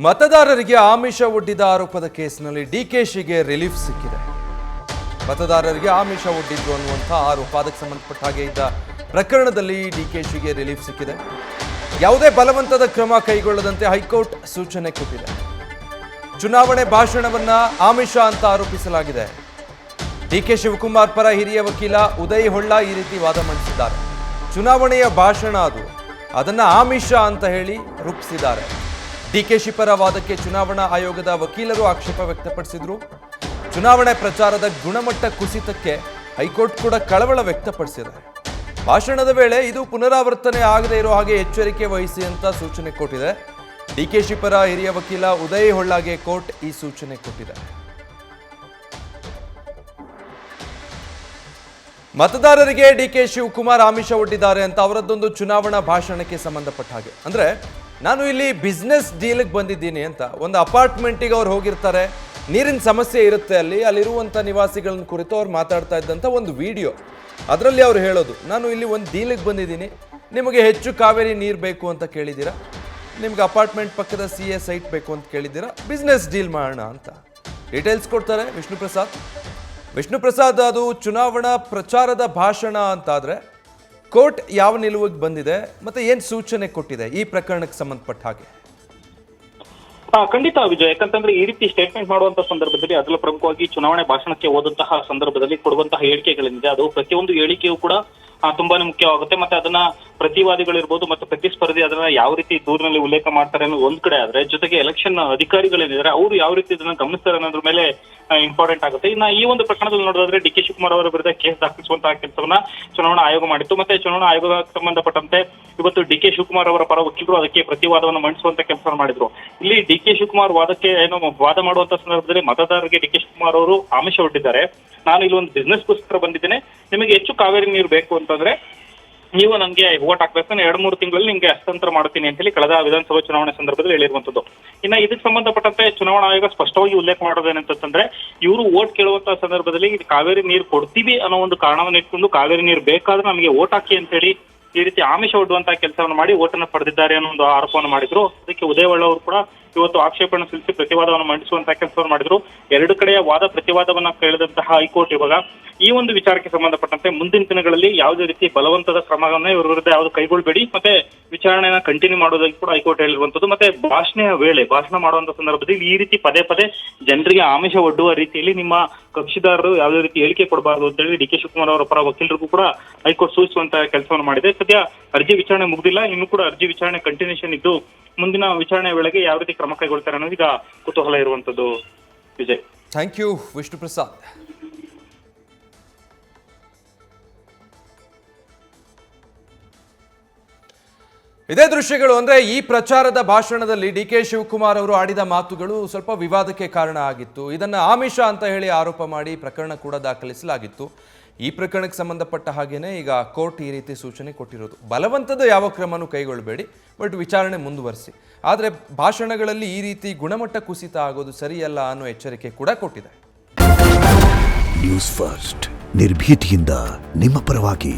ಮತದಾರರಿಗೆ ಆಮಿಷ ಒಡ್ಡಿದ ಆರೋಪದ ಕೇಸ್ನಲ್ಲಿ ಡಿಕೆಶಿಗೆ ರಿಲೀಫ್ ಸಿಕ್ಕಿದೆ. ಮತದಾರರಿಗೆ ಆಮಿಷ ಒಡ್ಡಿದ್ರು ಅನ್ನುವಂಥ ಆರೋಪ, ಅದಕ್ಕೆ ಸಂಬಂಧಪಟ್ಟ ಹಾಗೆ ಇದ್ದ ಪ್ರಕರಣದಲ್ಲಿ ಡಿಕೆಶಿಗೆ ರಿಲೀಫ್ ಸಿಕ್ಕಿದೆ. ಯಾವುದೇ ಬಲವಂತದ ಕ್ರಮ ಕೈಗೊಳ್ಳದಂತೆ ಹೈಕೋರ್ಟ್ ಸೂಚನೆ ಕೊಟ್ಟಿದೆ. ಚುನಾವಣೆ ಭಾಷಣವನ್ನ ಆಮಿಷ ಅಂತ ಆರೋಪಿಸಲಾಗಿದೆ. ಡಿಕೆ ಶಿವಕುಮಾರ್ ಪರ ಹಿರಿಯ ವಕೀಲ ಉದಯ್ ಹೊಳ್ಳ ಈ ರೀತಿ ವಾದ ಮಂಡಿಸಿದ್ದಾರೆ. ಚುನಾವಣೆಯ ಭಾಷಣ ಅದನ್ನ ಆಮಿಷ ಅಂತ ಹೇಳಿ ರೂಪಿಸಿದ್ದಾರೆ. ಡಿಕೆಶಿ ಪರ ವಾದಕ್ಕೆ ಚುನಾವಣಾ ಆಯೋಗದ ವಕೀಲರು ಆಕ್ಷೇಪ ವ್ಯಕ್ತಪಡಿಸಿದ್ರು. ಚುನಾವಣೆ ಪ್ರಚಾರದ ಗುಣಮಟ್ಟ ಕುಸಿತಕ್ಕೆ ಹೈಕೋರ್ಟ್ ಕೂಡ ಕಳವಳ ವ್ಯಕ್ತಪಡಿಸಿದೆ. ಭಾಷಣದ ವೇಳೆ ಇದು ಪುನರಾವರ್ತನೆ ಆಗದೇ ಇರೋ ಹಾಗೆ ಎಚ್ಚರಿಕೆ ವಹಿಸಿ ಅಂತ ಸೂಚನೆ ಕೊಟ್ಟಿದೆ. ಡಿಕೆಶಿ ಪರ ಹಿರಿಯ ವಕೀಲ ಉದಯ್ ಹೊಳ್ಳಗೆ ಕೋರ್ಟ್ ಈ ಸೂಚನೆ ಕೊಟ್ಟಿದೆ. ಮತದಾರರಿಗೆ ಡಿಕೆ ಶಿವಕುಮಾರ್ ಆಮಿಷ ಒಡ್ಡಿದ್ದಾರೆ ಅಂತ ಅವರದ್ದೊಂದು ಚುನಾವಣಾ ಭಾಷಣಕ್ಕೆ ಸಂಬಂಧಪಟ್ಟ ಹಾಗೆ. ಅಂದ್ರೆ ನಾನು ಇಲ್ಲಿ ಬಿಸ್ನೆಸ್ ಡೀಲ್ಗೆ ಬಂದಿದ್ದೀನಿ ಅಂತ ಒಂದು ಅಪಾರ್ಟ್ಮೆಂಟಿಗೆ ಅವ್ರು ಹೋಗಿರ್ತಾರೆ. ನೀರಿನ ಸಮಸ್ಯೆ ಇರುತ್ತೆ, ಅಲ್ಲಿರುವಂಥ ನಿವಾಸಿಗಳನ್ನ ಕುರಿತು ಅವ್ರು ಮಾತಾಡ್ತಾ ಇದ್ದಂಥ ಒಂದು ವಿಡಿಯೋ. ಅದರಲ್ಲಿ ಅವ್ರು ಹೇಳೋದು, ನಾನು ಇಲ್ಲಿ ಒಂದು ಡೀಲಿಗೆ ಬಂದಿದ್ದೀನಿ, ನಿಮಗೆ ಹೆಚ್ಚು ಕಾವೇರಿ ನೀರು ಬೇಕು ಅಂತ ಕೇಳಿದ್ದೀರಾ, ನಿಮ್ಗೆ ಅಪಾರ್ಟ್ಮೆಂಟ್ ಪಕ್ಕದ CA ಸೈಟ್ ಬೇಕು ಅಂತ ಕೇಳಿದ್ದೀರಾ, ಬಿಸ್ನೆಸ್ ಡೀಲ್ ಮಾಡೋಣ ಅಂತ ಡೀಟೇಲ್ಸ್ ಕೊಡ್ತಾರೆ ವಿಷ್ಣು ಪ್ರಸಾದ್. ಅದು ಚುನಾವಣಾ ಪ್ರಚಾರದ ಭಾಷಣ ಅಂತಾದರೆ ಕೋರ್ಟ್ ಯಾವ ನಿಲುವಿಗೆ ಬಂದಿದೆ ಮತ್ತೆ ಏನು ಸೂಚನೆ ಕೊಟ್ಟಿದೆ ಈ ಪ್ರಕರಣಕ್ಕೆ ಸಂಬಂಧಪಟ್ಟ ಹಾಗೆ? ಖಂಡಿತ ವಿಜಯ್, ಯಾಕಂತಂದ್ರೆ ಈ ರೀತಿ ಸ್ಟೇಟ್ಮೆಂಟ್ ಮಾಡುವಂತಹ ಸಂದರ್ಭದಲ್ಲಿ ಅದರಲ್ಲೂ ಪ್ರಮುಖವಾಗಿ ಚುನಾವಣೆ ಭಾಷಣಕ್ಕೆ ಹೋದಂತಹ ಸಂದರ್ಭದಲ್ಲಿ ಕೊಡುವಂತಹ ಹೇಳಿಕೆಗಳೇನಿದೆ ಅದು ಪ್ರತಿಯೊಂದು ಹೇಳಿಕೆಯೂ ಕೂಡ ತುಂಬಾನೇ ಮುಖ್ಯವಾಗುತ್ತೆ. ಮತ್ತೆ ಅದನ್ನ ಪ್ರತಿವಾದಿಗಳಿರ್ಬೋದು ಮತ್ತೆ ಪ್ರತಿಸ್ಪರ್ಧಿ ಅದನ್ನ ಯಾವ ರೀತಿ ದೂರಿನಲ್ಲಿ ಉಲ್ಲೇಖ ಮಾಡ್ತಾರೆ ಅನ್ನೋದು ಒಂದ್ ಕಡೆ ಆದ್ರೆ, ಜೊತೆಗೆ ಎಲೆಕ್ಷನ್ ಅಧಿಕಾರಿಗಳೇನಿದ್ದಾರೆ ಅವರು ಯಾವ ರೀತಿ ಇದನ್ನ ಗಮನಿಸ್ತಾರೆ ಅನ್ನೋದ್ರ ಮೇಲೆ ಇಂಪಾರ್ಟೆಂಟ್ ಆಗುತ್ತೆ. ಇನ್ನ ಈ ಒಂದು ಪ್ರಕರಣದಲ್ಲಿ ನೋಡೋದಾದ್ರೆ ಡಿಕೆ ಶಿವಕುಮಾರ್ ಅವರ ವಿರುದ್ಧ ಕೇಸ್ ದಾಖಲಿಸುವಂತಹ ಕೆಲಸವನ್ನ ಚುನಾವಣಾ ಆಯೋಗ ಮಾಡಿತ್ತು. ಮತ್ತೆ ಚುನಾವಣಾ ಆಯೋಗಕ್ಕೆ ಸಂಬಂಧಪಟ್ಟಂತೆ ಇವತ್ತು ಡಿಕೆ ಶಿವಕುಮಾರ್ ಅವರ ಪರ ವಕೀಲರು ಅದಕ್ಕೆ ಪ್ರತಿವಾದವನ್ನು ಮಂಡಿಸುವಂತ ಕೆಲಸವನ್ನು ಮಾಡಿದ್ರು. ಇಲ್ಲಿ ಡಿಕೆ ಶಿವಕುಮಾರ್ ವಾದಕ್ಕೆ ವಾದ ಮಾಡುವಂತ ಸಂದರ್ಭದಲ್ಲಿ ಮತದಾರರಿಗೆ ಡಿಕೆ ಶಿವಕುಮಾರ್ ಅವರು ಆಮಿಷ ಒಡ್ಡಿದ್ದಾರೆ. ನಾನು ಇಲ್ಲಿ ಒಂದು ಬಿಸ್ನೆಸ್ಗೋಸ್ಕರ ಬಂದಿದ್ದೇನೆ, ನಿಮಗೆ ಹೆಚ್ಚು ಕಾವೇರಿ ನೀರು ಬೇಕು ಅಂತಂದ್ರೆ ನೀವು ನನಗೆ ವೋಟ್ ಹಾಕ್ಬೇಕು, 2-3 ತಿಂಗಳಲ್ಲಿ ನಿಮ್ಗೆ ಹಸ್ತಾಂತರ ಮಾಡ್ತೀನಿ ಅಂತ ಹೇಳಿ ಕಳೆದ ವಿಧಾನಸಭಾ ಚುನಾವಣೆ ಸಂದರ್ಭದಲ್ಲಿ ಹೇಳಿರುವಂತದ್ದು. ಇನ್ನ ಇದಕ್ಕೆ ಸಂಬಂಧಪಟ್ಟಂತೆ ಚುನಾವಣಾ ಆಯೋಗ ಸ್ಪಷ್ಟವಾಗಿ ಉಲ್ಲೇಖ ಮಾಡೋದೇನಂತಂದ್ರೆ, ಇವರು ವೋಟ್ ಕೇಳುವಂತಹ ಸಂದರ್ಭದಲ್ಲಿ ಕಾವೇರಿ ನೀರು ಕೊಡ್ತೀವಿ ಅನ್ನೋ ಒಂದು ಕಾರಣವನ್ನು ಇಟ್ಕೊಂಡು ಕಾವೇರಿ ನೀರು ಬೇಕಾದ್ರೆ ನಮಗೆ ವೋಟ್ ಹಾಕಿ ಅಂತ ಹೇಳಿ ಈ ರೀತಿ ಆಮಿಷ ಒಡ್ಡುವಂತಹ ಕೆಲಸವನ್ನು ಮಾಡಿ ಓಟನ್ನು ಪಡೆದಿದ್ದಾರೆ ಅನ್ನೋ ಒಂದು ಆರೋಪವನ್ನು ಮಾಡಿದ್ರು. ಅದಕ್ಕೆ ಉದಯ್ ಹೊಳ್ಳ ಅವರು ಕೂಡ ಇವತ್ತು ಆಕ್ಷೇಪಣೆ ಸಲ್ಲಿಸಿ ಪ್ರತಿವಾದವನ್ನು ಮಂಡಿಸುವಂತಹ ಕೆಲಸವನ್ನು ಮಾಡಿದ್ರು. ಎರಡು ಕಡೆಯ ವಾದ ಪ್ರತಿವಾದವನ್ನ ಕೇಳಿದಂತಹ ಹೈಕೋರ್ಟ್ ಇವಾಗ ಈ ಒಂದು ವಿಚಾರಕ್ಕೆ ಸಂಬಂಧಪಟ್ಟಂತೆ ಮುಂದಿನ ದಿನಗಳಲ್ಲಿ ಯಾವುದೇ ರೀತಿ ಬಲವಂತದ ಕ್ರಮವನ್ನ ಇವರ ವಿರುದ್ಧ ಯಾವುದು ಕೈಗೊಳ್ಳಬೇಡಿ, ಮತ್ತೆ ವಿಚಾರಣೆಯನ್ನ ಕಂಟಿನ್ಯೂ ಮಾಡೋದಕ್ಕೆ ಕೂಡ ಹೈಕೋರ್ಟ್ ಹೇಳಿರುವಂತದ್ದು. ಮತ್ತೆ ಭಾಷಣ ಮಾಡುವಂತ ಸಂದರ್ಭದಲ್ಲಿ ಈ ರೀತಿ ಪದೇ ಪದೇ ಜನರಿಗೆ ಆಮಿಷ ಒಡ್ಡುವ ರೀತಿಯಲ್ಲಿ ನಿಮ್ಮ ಕಕ್ಷಿದಾರರು ಯಾವುದೇ ರೀತಿ ಹೇಳಿಕೆ ಕೊಡಬಾರದು ಅಂತ ಹೇಳಿ ಡಿಕೆ ಶಿವಕುಮಾರ್ ಅವರ ಪರ ವಕೀಲರಿಗೂ ಕೂಡ ಹೈಕೋರ್ಟ್ ಸೂಚಿಸುವಂತಹ ಕೆಲಸವನ್ನು ಮಾಡಿದೆ. ಸದ್ಯ ಅರ್ಜಿ ವಿಚಾರಣೆ ಮುಗಿದಿಲ್ಲ, ಇನ್ನು ಕೂಡ ಅರ್ಜಿ ವಿಚಾರಣೆ ಕಂಟಿನ್ಯೂಷನ್ ಇದ್ದು ಮುಂದಿನ ವಿಚಾರಣೆ ವೇಳೆಗೆ ಯಾವ ರೀತಿ ಕ್ರಮ ಕೈಗೊಳ್ತಾರೆ ಅನ್ನೋದು ಈಗ ಕುತೂಹಲ ಇರುವಂತದ್ದು. Vijay, thank you Vishnu Prasad. ಇದೇ ದೃಶ್ಯಗಳು ಅಂದ್ರೆ ಈ ಪ್ರಚಾರದ ಭಾಷಣದಲ್ಲಿ ಡಿಕೆ ಶಿವಕುಮಾರ್ ಅವರು ಆಡಿದ ಮಾತುಗಳು ಸ್ವಲ್ಪ ವಿವಾದಕ್ಕೆ ಕಾರಣ ಆಗಿತ್ತು. ಇದನ್ನ ಆಮಿಷ ಅಂತ ಹೇಳಿ ಆರೋಪ ಮಾಡಿ ಪ್ರಕರಣ ಕೂಡ ದಾಖಲಿಸಲಾಗಿತ್ತು. ಈ ಪ್ರಕರಣಕ್ಕೆ ಸಂಬಂಧಪಟ್ಟ ಹಾಗೇನೆ ಈಗ ಕೋರ್ಟ್ ಈ ರೀತಿ ಸೂಚನೆ ಕೊಟ್ಟಿರೋದು. ಬಲವಂತದ ಯಾವ ಕ್ರಮನೂ ಕೈಗೊಳ್ಳಬೇಡಿ, ಬಟ್ ವಿಚಾರಣೆ ಮುಂದುವರಿಸಿ. ಆದರೆ ಭಾಷಣಗಳಲ್ಲಿ ಈ ರೀತಿ ಗುಣಮಟ್ಟ ಕುಸಿತ ಆಗೋದು ಸರಿಯಲ್ಲ ಅನ್ನೋ ಎಚ್ಚರಿಕೆ ಕೂಡ ಕೊಟ್ಟಿದೆ. ನ್ಯೂಸ್ ಫಸ್ಟ್ ನಿರ್ಭೀತಿಯಿಂದ ನಿಮ್ಮ ಪರವಾಗಿ.